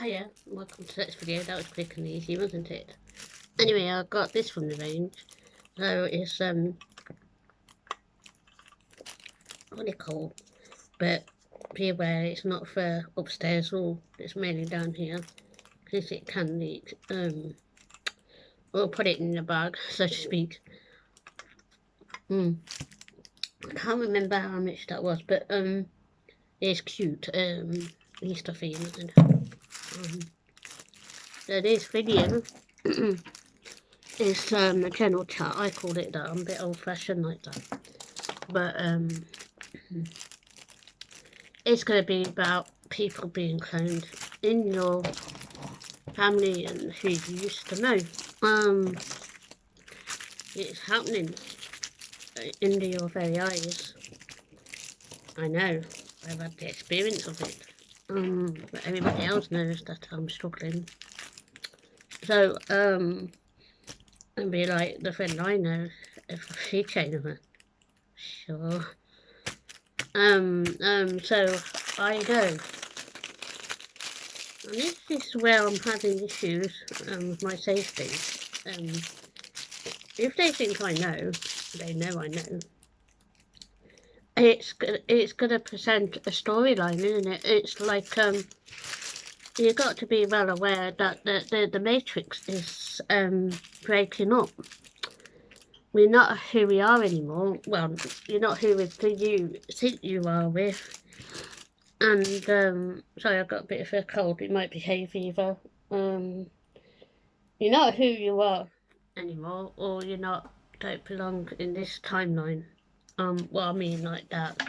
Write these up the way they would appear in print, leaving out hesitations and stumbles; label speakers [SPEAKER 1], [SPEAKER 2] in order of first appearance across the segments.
[SPEAKER 1] Hiya, welcome to this video. That was quick and easy, wasn't it? Anyway, I got this from the range. So it's what they call, but be aware it's not for upstairs or it's mainly down here because it can leak. We'll put it in the bag, so to speak. I can't remember how much that was, but it's cute. Easter themed. So this video is a general chat. I called it that. I'm a bit old-fashioned like that, but it's going to be about people being cloned in your family and who you used to know. It's happening under your very eyes. I know, I've had the experience of it. But everybody else knows that I'm struggling. So, and be like the friend I know, if she changed her. Sure. So I go. And this is where I'm having issues with my safety. If they think I know, they know I know. It's gonna present a storyline, isn't it? It's like you've got to be well aware that the Matrix is breaking up. We're not who we are anymore. Well, you're not who you think you are with. And sorry, I've got a bit of a cold. It might be hay fever. You're not who you are anymore, or don't belong in this timeline. Well, I mean like that.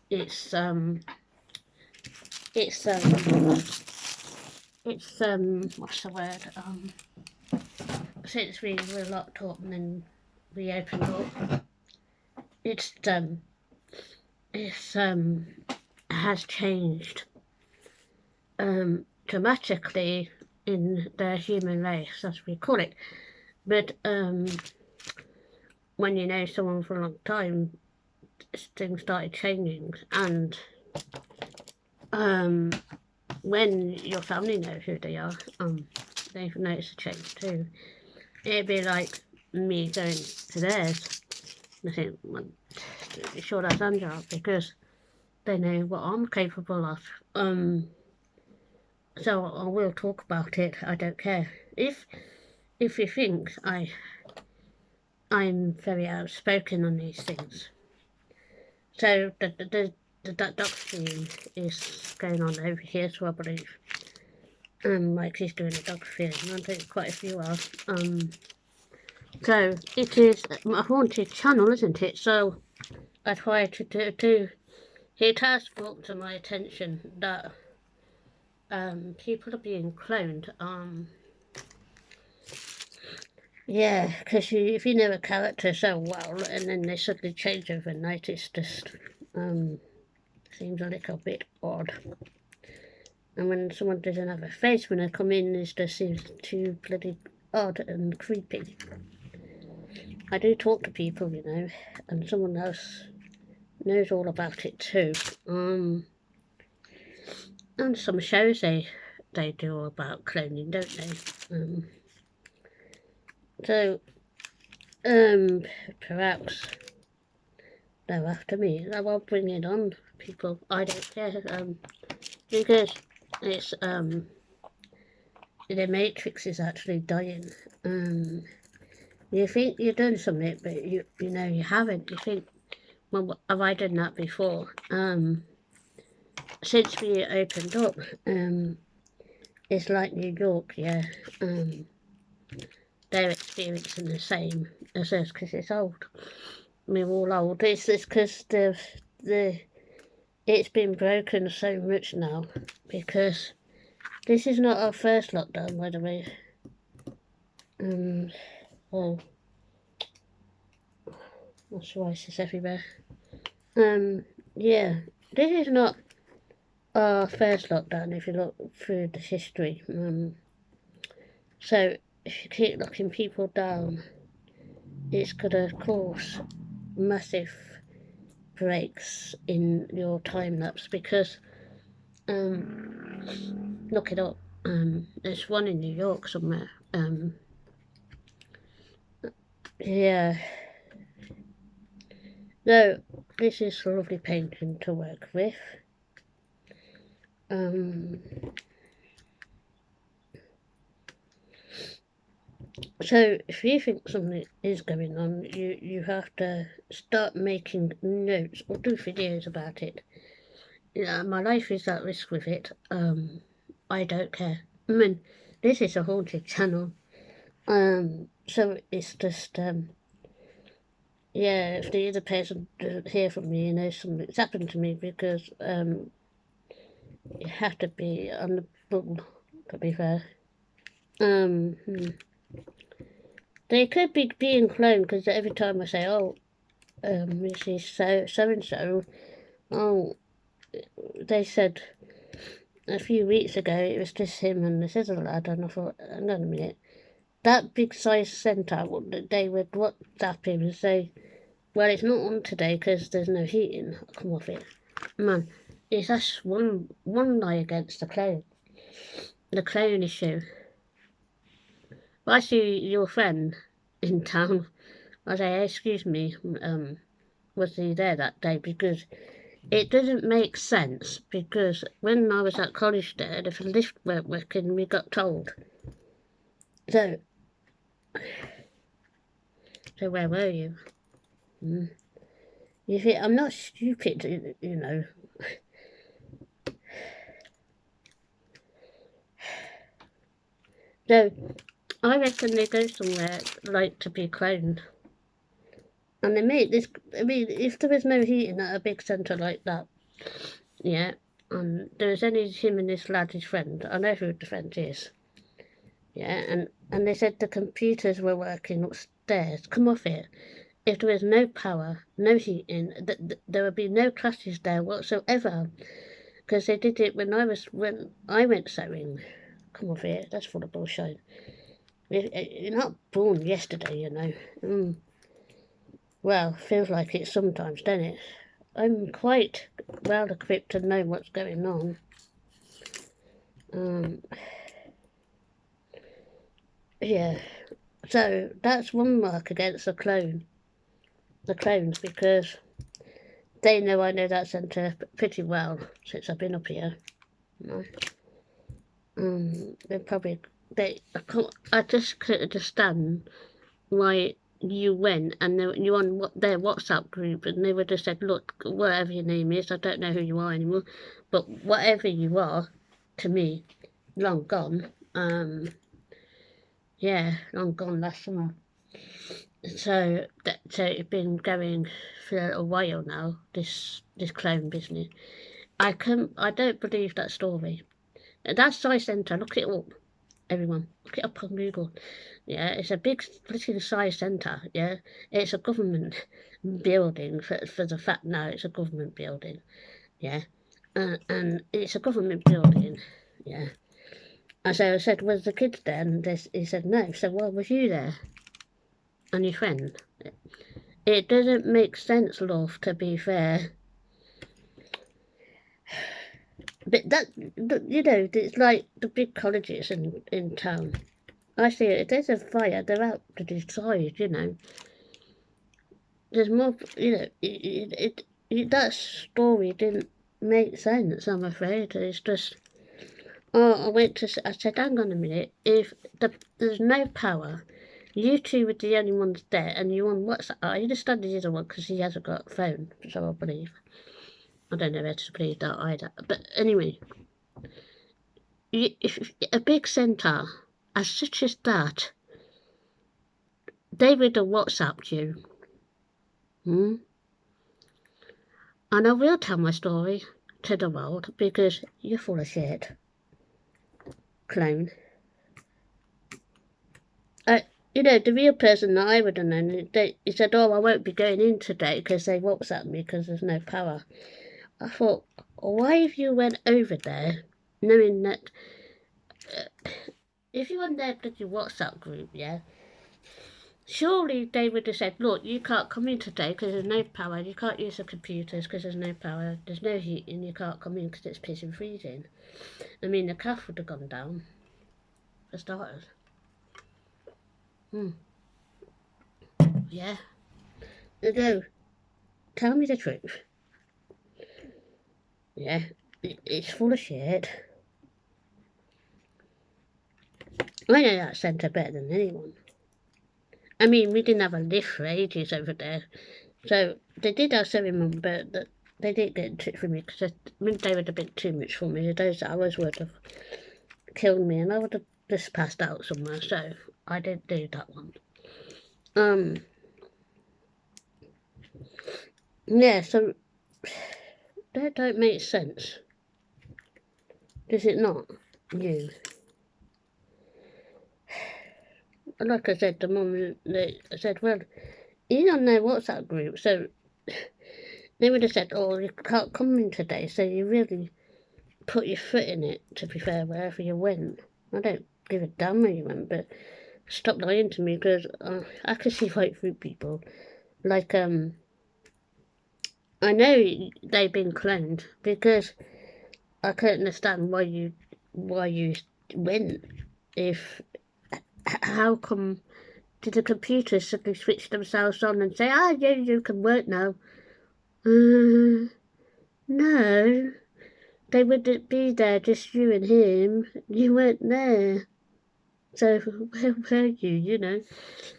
[SPEAKER 1] It's what's the word? Since we were locked up and then we opened up, it's has changed dramatically in the human race, as we call it. But when you know someone for a long time, things started changing, and when your family know who they are, they've noticed a change too. It'd be like me going to theirs. I think, well, sure that's Angela, because they know what I'm capable of. So I will talk about it. I don't care if you think I'm very outspoken on these things. So the doxing is going on over here, so I believe. Mike is doing a doxing, and I think quite a few are. So it is a haunted channel, isn't it? So I try to do. It has brought to my attention that people are being cloned. Yeah, because if you know a character so well and then they suddenly change overnight, it's just seems a little bit odd. And when someone doesn't have a face when they come in, it just seems too bloody odd and creepy. I do talk to people, and someone else knows all about it too. And some shows they do about cloning, don't they? So, perhaps they're after me. I will bring it on, people. I don't care, because it's, the Matrix is actually dying. You think you've done something, but you haven't. You think, well, have I done that before? Since we opened up, it's like New York, yeah. They're experiencing the same as us because it's old. We're all old. It's just because it's been broken so much now, because this is not our first lockdown, by the way. Oh, that's rices everywhere. Yeah, this is not our first lockdown if you look through the history. So if you keep locking people down, it's gonna cause massive breaks in your time lapse, because look it up. There's one in New York somewhere. Yeah. No, this is a lovely painting to work with. So if you think something is going on, you have to start making notes or do videos about it. Yeah, my life is at risk with it. I don't care. I mean, this is a haunted channel. So it's just yeah, if the other person doesn't hear from me, you know something's happened to me, because you have to be on the ball, to be fair. They could be being cloned, because every time I say, oh, this is so and so, oh, they said a few weeks ago it was just him and this other lad, and I thought, hang on a minute, that big size centre, they would WhatsApp him and say, well, it's not on today because there's no heating. I'll come off it. Man, it's just one lie against the clone issue. If I see your friend in town, I say, hey, excuse me, was he there that day? Because it doesn't make sense, because when I was at college there, the lift weren't working, we got told. So where were you? You see, I'm not stupid, you know. So I reckon they go somewhere like to be cloned. And they make this, I mean, if there was no heating at a big centre like that, yeah, and there was only him and this lad, his friend, I know who the friend is, yeah, and they said the computers were working upstairs, come off it. If there was no power, no heating, there would be no classes there whatsoever, because they did it when I went sewing. Come off it, that's full of bullshit. You're not born yesterday, you know. Well, feels like it sometimes, doesn't it? I'm quite well equipped to know what's going on. Yeah, so that's one mark against the clones, because they know I know that centre pretty well since I've been up here. You know? I just couldn't understand why you went and you on their WhatsApp group, and they would have said, look, whatever your name is, I don't know who you are anymore, but whatever you are, to me, long gone. Yeah, long gone last summer. So it's been going for a while now, this clone business. I don't believe that story. That size centre, look it up, everyone. Look it up on Google. Yeah, it's a big splitting size centre, yeah. It's a government building, for the fact now it's a government building, yeah. And it's a government building, yeah. And so I said, was the kids there? And he said, no. So why was you there? And your friend? It doesn't make sense, love, to be fair. But you know, it's like the big colleges in town. I see it. If there's a fire, they're out to decide, you know. There's more, you know, that story didn't make sense, I'm afraid. It's just, oh, I said, hang on a minute, if there's no power, you two were the only ones there, and you on WhatsApp, I understand the other one because he hasn't got a phone, so I believe. I don't know where to believe that either. But anyway, if a big centre as such as that, they would have WhatsApped you. And I will tell my story to the world, because you're full of shit. Clone. You know, the real person that I would have known, he said, oh, I won't be going in today because they WhatsApped me because there's no power. I thought, why have you went over there knowing that if you were in their bloody WhatsApp group, yeah, surely they would have said, look, you can't come in today because there's no power, you can't use the computers because there's no power, there's no heating, you can't come in because it's pissing freezing. I mean, the calf would have gone down. for starters. Yeah. No, tell me the truth. Yeah, it's full of shit. I know that centre better than anyone. I mean, we didn't have a lift for ages over there. So they did have someone, but they didn't get in touch with me because they would have been too much for me. Those hours would have killed me and I would have just passed out somewhere. So I didn't do that one. Yeah, so that don't make sense. Does it not? You. Like I said, the moment they said, well, you don't know WhatsApp group, so they would have said, oh, you can't come in today, so you really put your foot in it, to be fair, wherever you went. I don't give a damn where you went, but stop lying to me, because I can see right through people. Like, I know they've been cloned, because I can't understand why you went. If how come did the computers suddenly switch themselves on and say, yeah, you can work now? No, they wouldn't be there, just you and him. You weren't there. So where were you, you know?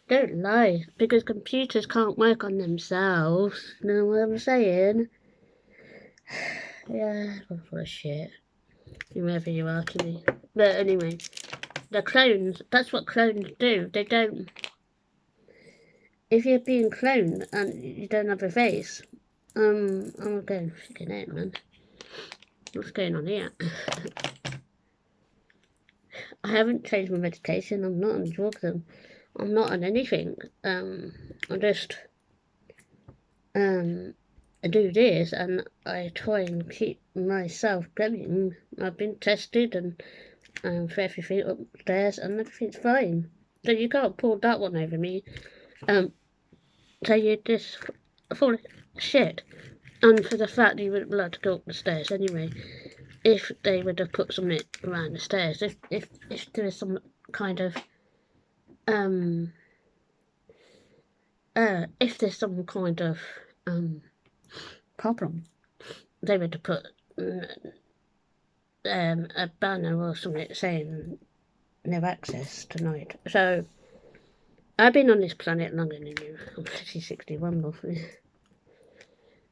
[SPEAKER 1] Don't lie, because computers can't work on themselves. You know what I'm saying? Yeah, full of shit. Whoever you are to me. But anyway, the clones, that's what clones do. They don't... If you're being cloned and you don't have a face, I'm going freaking out, man. What's going on here? I haven't changed my medication. I'm not on drugs. I'm not on anything. I just I do this and I try and keep myself going. I've been tested and for everything upstairs and everything's fine. So you can't pull that one over me. So you're just full of shit. And for the fact that you wouldn't be allowed to go up the stairs anyway, if they would have put something around the stairs, if there is some kind of if there's some kind of problem, they would have put a banner or something saying no access tonight. So I've been on this planet longer than you. I'm actually 61, roughly.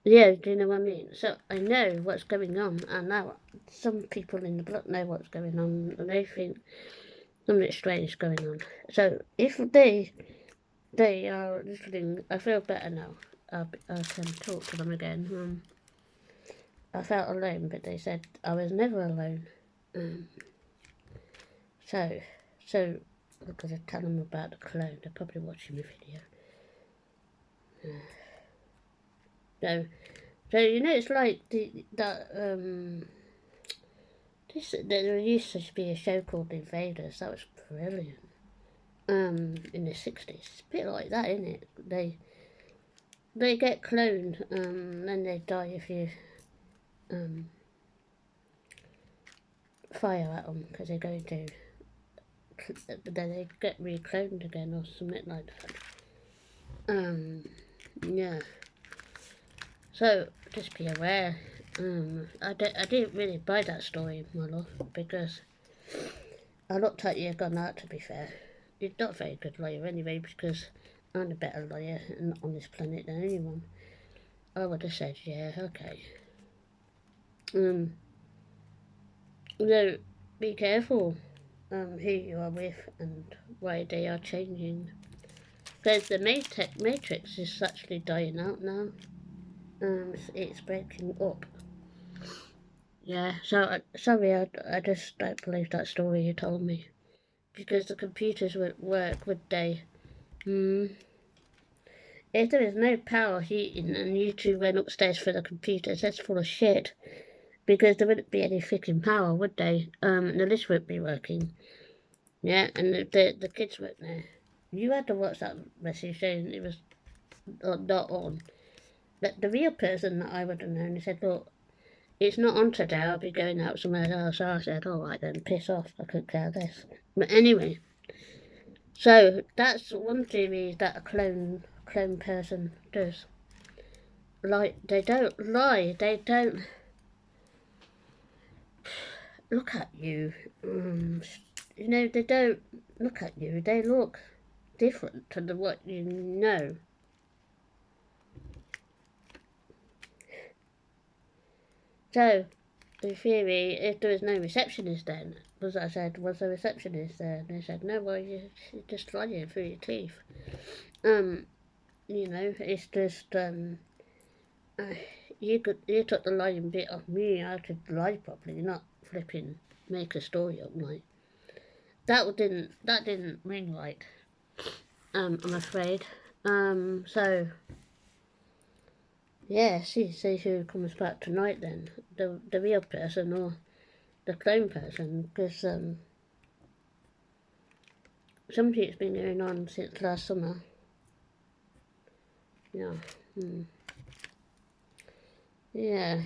[SPEAKER 1] Yeah, do you know what I mean? So I know what's going on, and now some people in the block know what's going on, and they think something strange is going on. So if they are listening, I feel better now. I can talk to them again. I felt alone, but they said I was never alone. So I'm gonna tell them about the clone. They're probably watching the video. So you know, it's like there used to be a show called Invaders. That was brilliant. In the 60s, it's a bit like that, isn't it? They get cloned, then they die if you fire at them because they're going to. But then they get recloned again or something like that. Yeah. So just be aware. I didn't really buy that story, my love, because I looked at you and gone out, to be fair. You're not a very good lawyer anyway, because I'm a better lawyer on this planet than anyone. I would have said, yeah, okay. So be careful who you are with and why they are changing. Because the Matrix is actually dying out now. It's breaking up. Yeah, so sorry, I just don't believe that story you told me. Because the computers would work, would they? If there is no power heating and you two went upstairs for the computers, that's full of shit. Because there wouldn't be any freaking power, would they? The list wouldn't be working. Yeah, and the kids weren't there. You had to watch that message saying it was not on. But the real person that I would have known, he said, look, it's not on today, I'll be going out somewhere else. So I said, alright then, piss off, I couldn't care less. But anyway, so that's one theory that a clone person does. Like, they don't lie, they don't look at you. You know, they don't look at you, they look different to what you know. So, in theory, if there was no receptionist then, was I said, was the receptionist there? And they said, no, well, you're just lying through your teeth. You know, it's just, you took the lying bit off me. I could lie properly, not flipping make a story up like that. Didn't ring right. I'm afraid. So yeah, see who comes back tonight then, the real person or the clone person, because something's been going on since last summer. Yeah. Yeah.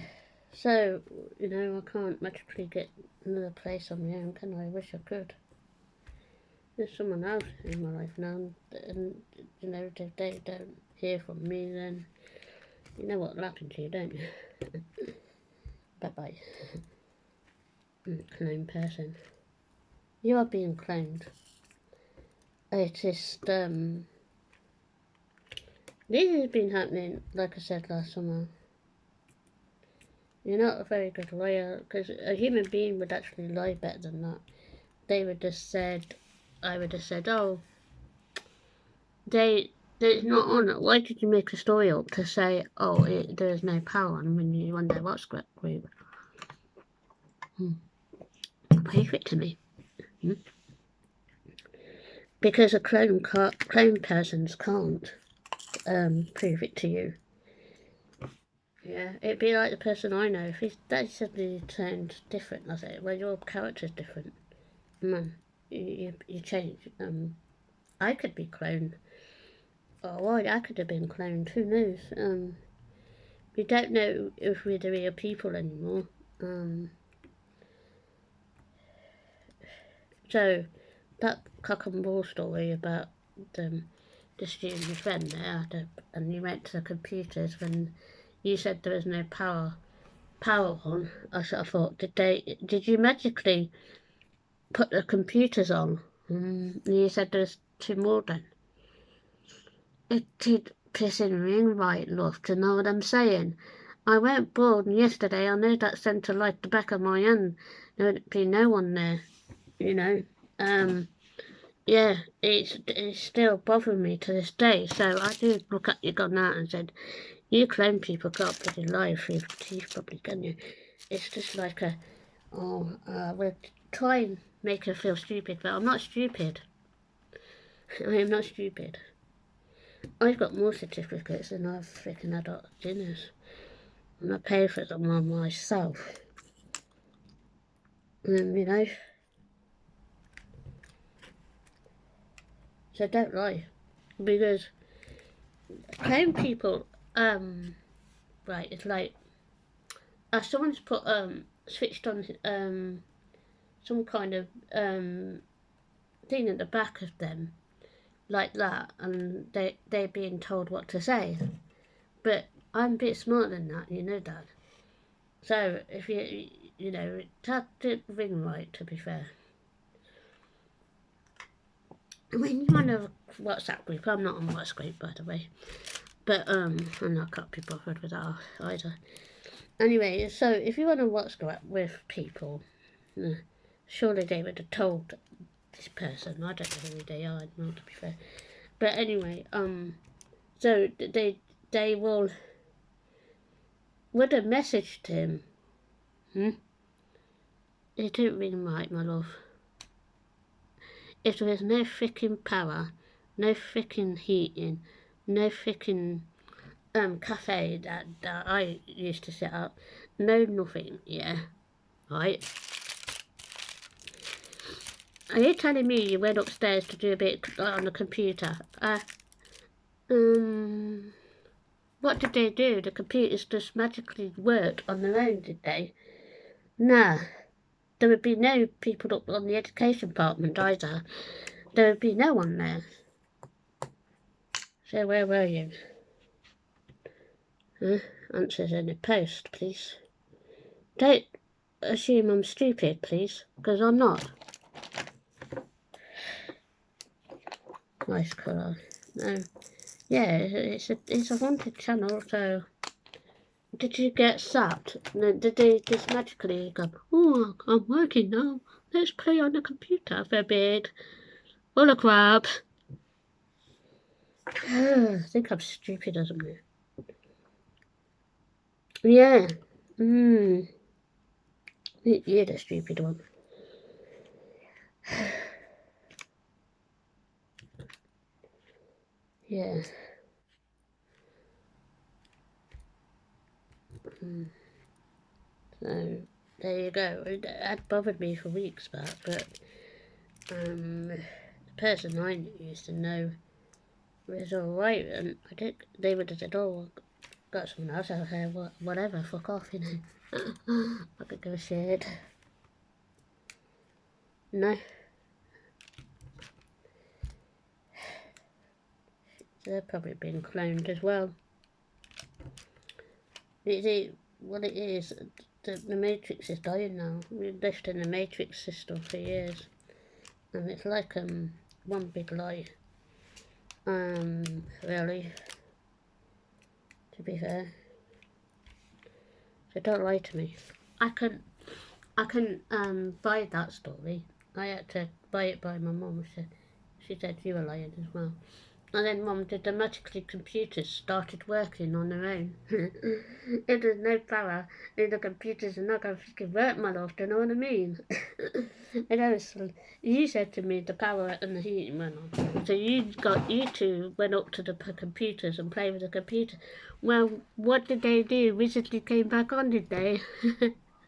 [SPEAKER 1] So, you know, I can't magically get another place on my own, can I? I wish I could. There's someone else in my life now, and you know, if they don't hear from me, then you know what will happen to you, don't you? Bye-bye. Clone person. You are being cloned. It is, this has been happening, like I said, last summer. You're not a very good liar, because a human being would actually lie better than that. They would have said, I would have said, oh, there's not on it. Why did you make a story up to say, oh, there's no power on when you won their WhatsApp group? Prove it to me. Because a clone persons can't prove it to you. Yeah, it'd be like the person I know. If they suddenly turned different, I say, well, your character's different. Man, you change. I could be cloned. Oh, I could have been cloned. Who knows? We don't know if we're the real people anymore. So that cock and ball story about the student's friend there, and you went to the computers when you said there was no power on. I sort of thought, did you magically put the computers on? And you said there's two more then. It did pissing ring right, love, to know what I'm saying. I went bored yesterday. I know that centre like the back of my hand. There'd be no one there, you know. Yeah, it's still bothering me to this day. So I do look at you gone out and said, you clone people can't bloody lie through your teeth probably, can you? It's just like we'll try and make her feel stupid, but I'm not stupid. I am not stupid. I've got more certificates than I've freaking adult dinners. And I pay for them on myself. And, you know. So don't lie. Because clone people, right, it's like, someone's put, switched on, some kind of, thing at the back of them, like that, and they're being told what to say. But I'm a bit smarter than that, you know that. So if you know, that didn't ring right, to be fair. When you're on a WhatsApp group, I'm not on WhatsApp group, by the way. But, and I can't be bothered with that either. Anyway, so if you want to WhatsApp with people, surely they would have told this person. I don't know who they are, not to be fair. But anyway, so they would have messaged him. It didn't ring right, my love. If there was no freaking power, no freaking heating, no freaking cafe that I used to set up, no nothing, yeah, right? Are you telling me you went upstairs to do a bit on the computer? What did they do? The computers just magically worked on their own, did they? Nah. There would be no people up on the education department either. There would be no one there. So where were you? Answers in the post, please. Don't assume I'm stupid, please, because I'm not. Nice colour. Yeah, it's a haunted channel, so... Did you get sapped? Did they just magically go, oh, I'm working now, let's play on the computer for a bit? Full of crap. I think I'm stupid as a man. Yeah. You're the stupid one. Yeah. So, there you go. It had bothered me for weeks back, but the person I used to know was alright, and I think they would have said, oh, got someone else out here, whatever, fuck off, you know. I could give a shit. No. They're probably being cloned as well. What it is, the Matrix is dying now. We've lived in the Matrix system for years. And it's like one big lie. Really. To be fair. So don't lie to me. I couldn't buy that story. I had to buy it by my mum. She said you were lying as well. And then Mum did the magically computers started working on their own. If there's no power, then the computers are not going to freaking work, my love, do you know what I mean? And I was, you said to me the power and the heating went on. So you two went up to the computers and played with the computer. Well, what did they do? Recently came back on, did they?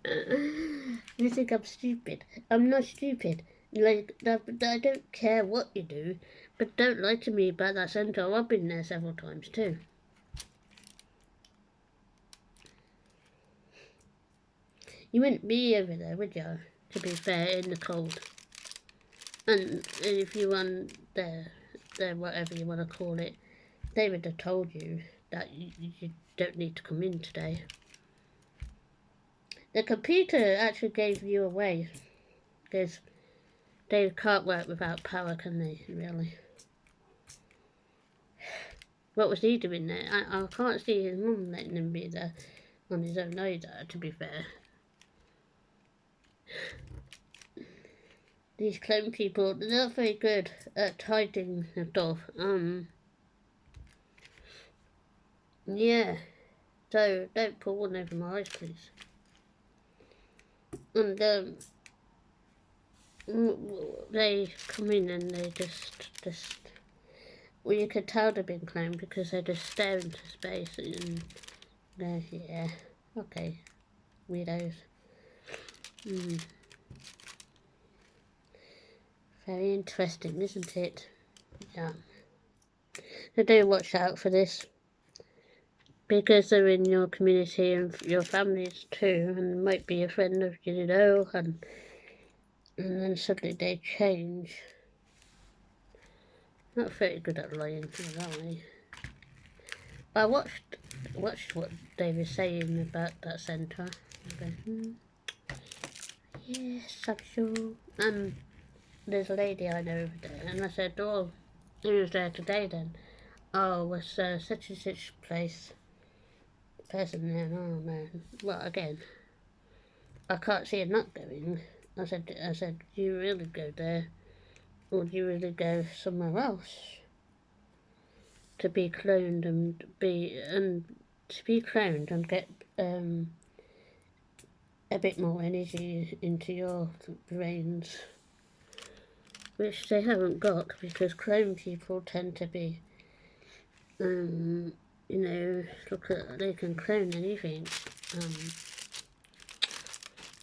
[SPEAKER 1] You think I'm stupid? I'm not stupid. Like, I don't care what you do, but don't lie to me about that centre. I've been there several times too. You wouldn't be over there, would you? To be fair, in the cold. And if you won there, whatever you want to call it, they would have told you that you don't need to come in today. The computer actually gave you away, because they can't work without power, can they, really? What was he doing there? I can't see his mum letting him be there on his own either, to be fair. These clone people, they're not very good at hiding stuff. Yeah. So, don't put one over my eyes, please. And, they come in and they just, well, you could tell they've been cloned because they just stare into space and yeah, okay, weirdos. Very interesting, isn't it? Yeah. So do watch out for this, because they're in your community and your families too, and might be a friend of you know, and then suddenly they change. Not very good at lying, are they? I watched what they were saying about that centre. Okay. Yes, I'm sure. There's a lady I know over there, and I said, oh, who was there today then? Oh, it was such and such place. Person there, oh man. Well, again, I can't see it not going. I said, do you really go there? Or do you really go somewhere else? To be cloned and get a bit more energy into your brains, which they haven't got, because clone people tend to be, you know, they can clone anything.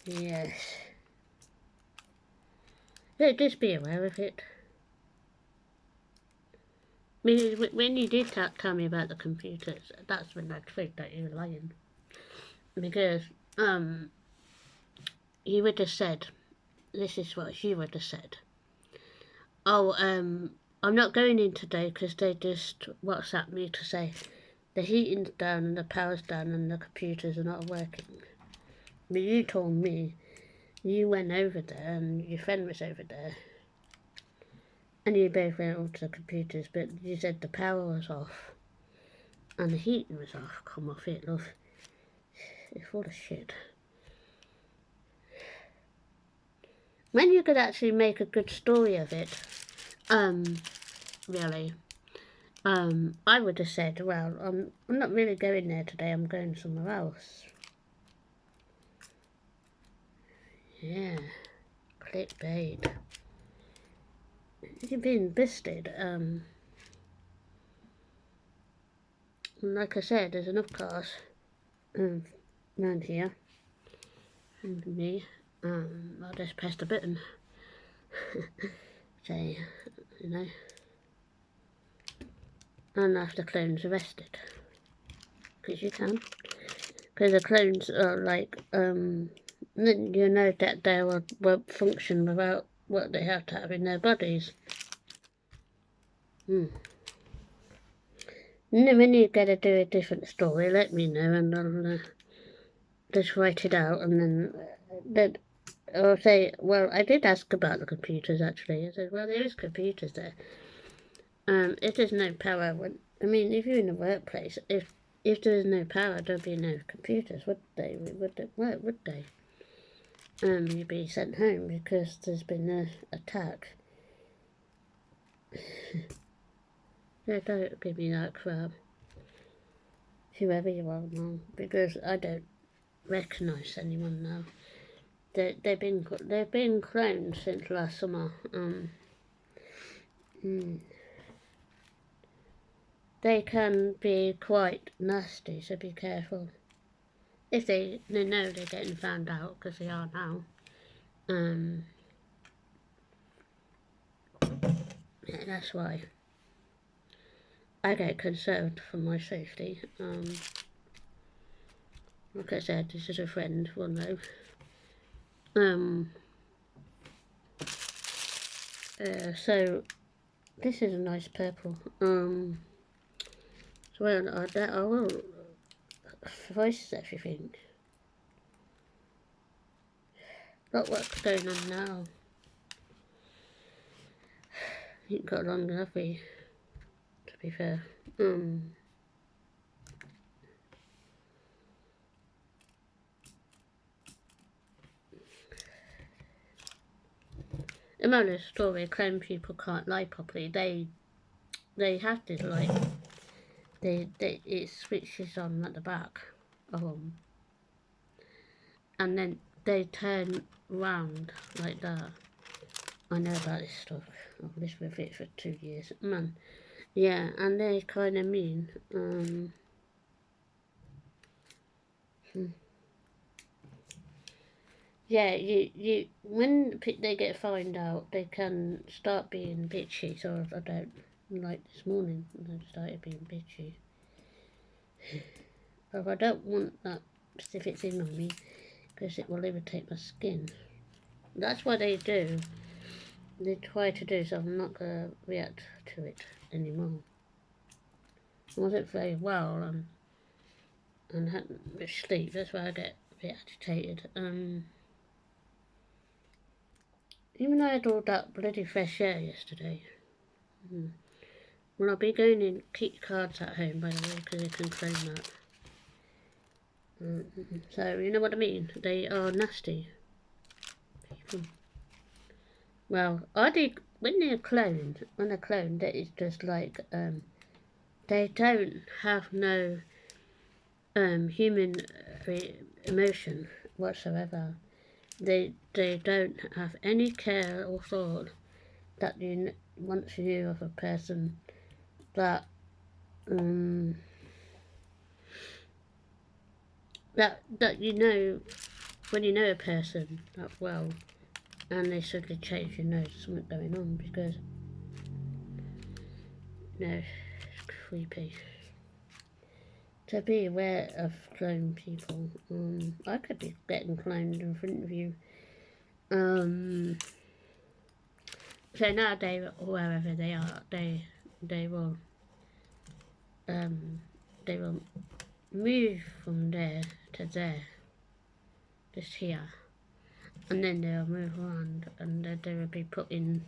[SPEAKER 1] Yes. So just be aware of it. When you did tell me about the computers, that's when I think that you were lying. Because, you would have said, this is what you would have said. Oh, I'm not going in today because they just WhatsApp me to say the heating's down and the power's down and the computers are not working. But you told me you went over there and your friend was over there and you both went over to the computers, but you said the power was off and the heating was off. Come off it, love. It's full of shit. When you could actually make a good story of it, really, I would have said, well, I'm not really going there today, I'm going somewhere else. Yeah, clickbait. You've been busted. Like I said, there's enough cars around here. And me, I'll just press the button. Say, you know. And have the clones arrested. Because you can. Because the clones are like, you know that they won't function without what they have to have in their bodies. And when you get to do a different story, let me know and I'll just write it out and then I'll say, well, I did ask about the computers actually. I said, well, there is computers there. If there's no power, I mean, if you're in the workplace, if there's no power, there'd be no computers, would they? Would they? You'd be sent home because there's been an attack. No, don't give me that crap. Whoever you are now, because I don't recognise anyone now. They've been cloned since last summer. They can be quite nasty, so be careful. If they know they're getting found out, because they are now. Yeah, that's why I get concerned for my safety. Like I said, this is a friend, will know. So this is a nice purple. So I will voice everything. Look what's going on now. Ain't got long enough, to be fair. The moral of the story, clone people can't lie properly. They have to like it switches on at the back of them, and then they turn round like that. I know about this stuff. I've lived with it for 2 years, man. Yeah, and they're kind of mean. Yeah, you when they get found out, they can start being bitchy. So I don't like this morning. They started being bitchy. But I don't want that specific thing on me because it will irritate my skin. That's what they do. They try to do, so I'm not going to react to it anymore. I wasn't very well and hadn't much sleep. That's why I get a bit agitated. Even though I had all that bloody fresh air yesterday. Well, I'll be going in, keep your cards at home, by the way, because they can claim that. So, you know what I mean? They are nasty people. Well, when they're cloned, that is just like, they don't have no human emotion whatsoever. They don't have any care or thought that you once you knew of a person that that you know when you know a person that well and they suddenly change, you know there's something going on because No, it's creepy. To be aware of cloned people. I could be getting cloned in front of you. So now wherever they are, they will move from there to there, just here, and then they'll move around, and they will be put in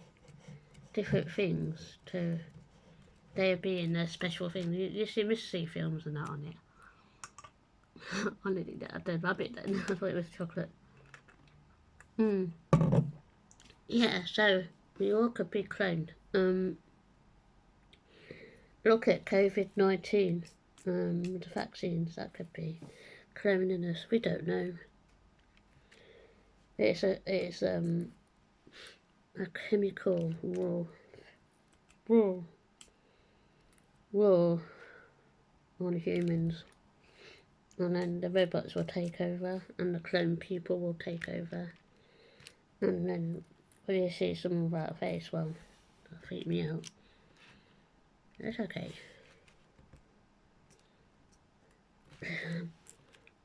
[SPEAKER 1] different things to. They'll be in a special thing. You see mystery films and that on it. I nearly did the rabbit then. I thought it was chocolate. Yeah, so we all could be cloned. Look at COVID-19. The vaccines, that could be cloning us. We don't know. It's a chemical war on humans, and then the robots will take over, and the clone people will take over, and then when you see someone without a face, well, that'll freak me out. It's okay.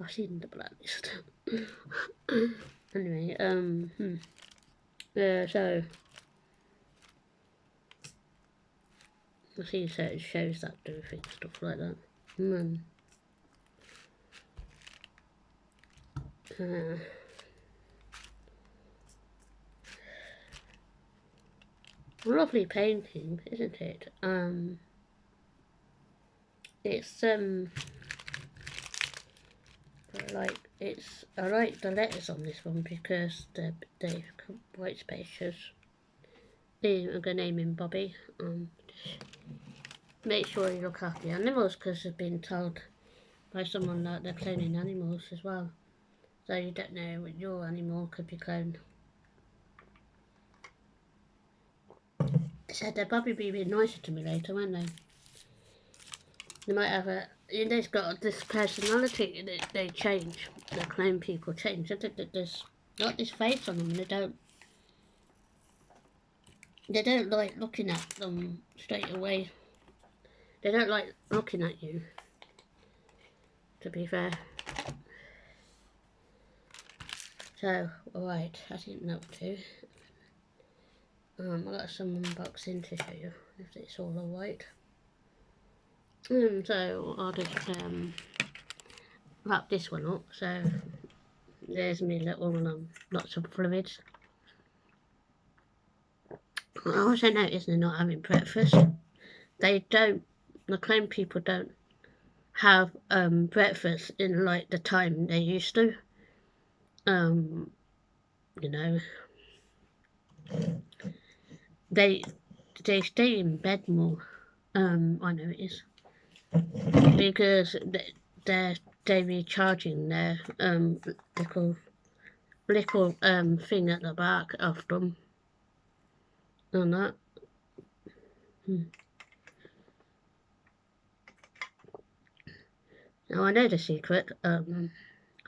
[SPEAKER 1] I've seen the blacklist. Anyway, so I've seen certain shows that do things, stuff like that. Lovely painting, isn't it? It's I like the letters on this one because they're quite spacious. I'm gonna name him Bobby. Make sure you look after the animals because they've been told by someone that they're cloning animals as well. So you don't know what your animal could be cloned. So they'll probably be a bit nicer to me later, won't they? They might have they've got this personality that they change. The clone people change. There's got this face on them, and they don't like looking at them straight away. They don't like looking at you, to be fair. So, alright, I didn't know what to do. I've got some unboxing to show you, if it's all alright. So, I'll just wrap this one up. So, there's me little lots of fluids. I also noticed they're not having breakfast. The clone people don't have breakfast in like the time they used to. You know, they stay in bed more. I notice because they're recharging their little thing at the back of them and that. Now I know the secret. I'm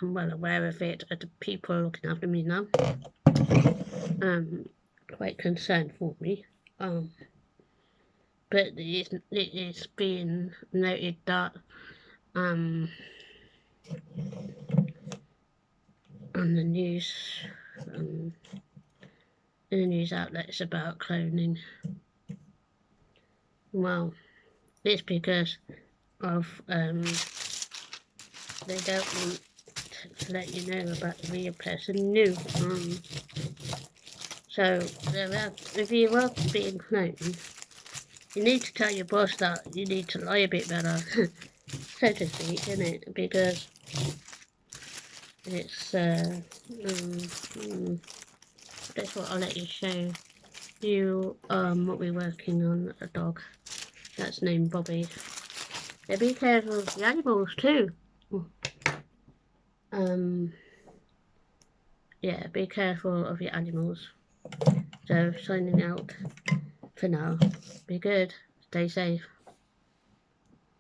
[SPEAKER 1] well aware of it. The people are looking after me now. Quite concerned for me. But it is being noted that on the news, in the news outlets about cloning. Well, it's because of they don't want to let you know about the real person new. So if you are being cloned, you need to tell your boss that you need to lie a bit better, so to speak, isn't it? Because it's that's what I'll let you show you what we're working on. A dog that's named Bobby. Yeah, be careful of the animals too. Yeah, be careful of your animals. So signing out for now. Be good. Stay safe.